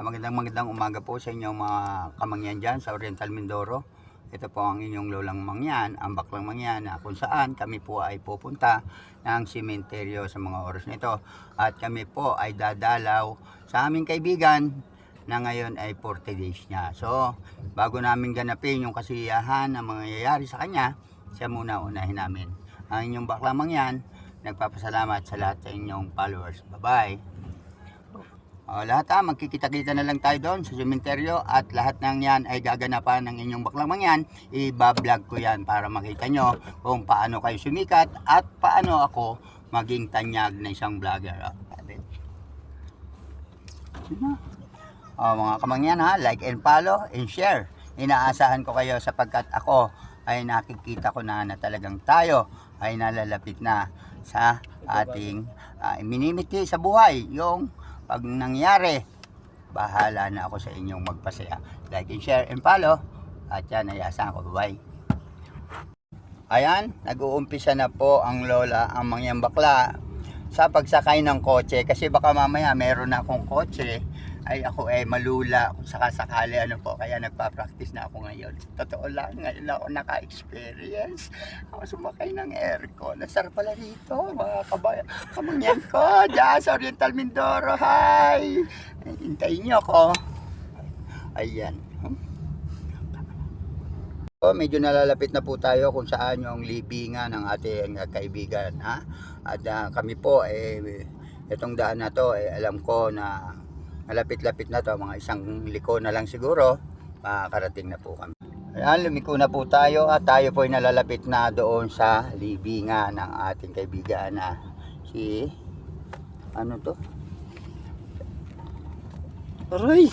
Magandang umaga po sa inyo mga kamangyan dyan sa Oriental Mindoro. Ito po ang inyong lolang mangyan, ang baklang mangyan na kung saan kami po ay pupunta ng sementeryo sa mga oras nito. At kami po ay dadalaw sa aming kaibigan na ngayon ay 40 days niya. So, bago namin ganapin yung kasiyahan na mangyayari sa kanya, siya muna unahin namin. Ang inyong baklang mangyan, nagpapasalamat sa lahat sa inyong followers. Bye-bye! Lahat magkikita-kita na lang tayo doon sa sementeryo at lahat ng yan ay gaganapan ng inyong baklang mangyan. I-vlog ko yan para makita nyo kung paano kayo sumikat at paano ako maging tanyag na isang vlogger. Mga kamangyan like and follow and share. Inaasahan ko kayo sapagkat ako ay nakikita ko na talagang tayo ay nalalapit na sa ating minimiti sa buhay. Yung pag nangyari, bahala na ako sa inyong magpasaya. Like and share and follow. At yan, ayasahan ko. Bye-bye. Ayan, nag-uumpisa na po ang lola, ang mangyang bakla sa pagsakay ng kotse. Kasi baka mamaya meron na akong kotse, ay ako malula kung sakasakali po. Kaya nagpa-practice na ako ngayon. Totoo lang, ngayon ako naka-experience. Ako sumakay ng aircon. Nasarap pala rito, mga kamangyan ko. Diyan sa Oriental Mindoro. Hi! Hintayin nyo ako. Ayan. Medyo nalalapit na po tayo kung saan yung libingan ng ating kaibigan. At kami po, itong daan na to, alam ko na malapit-lapit na to, mga isang liko na lang siguro, makakarating na po kami. Ayan, lumiko na po tayo at tayo po ay nalalapit na doon sa libingan ng ating kaibigan na si, ano to? Aray!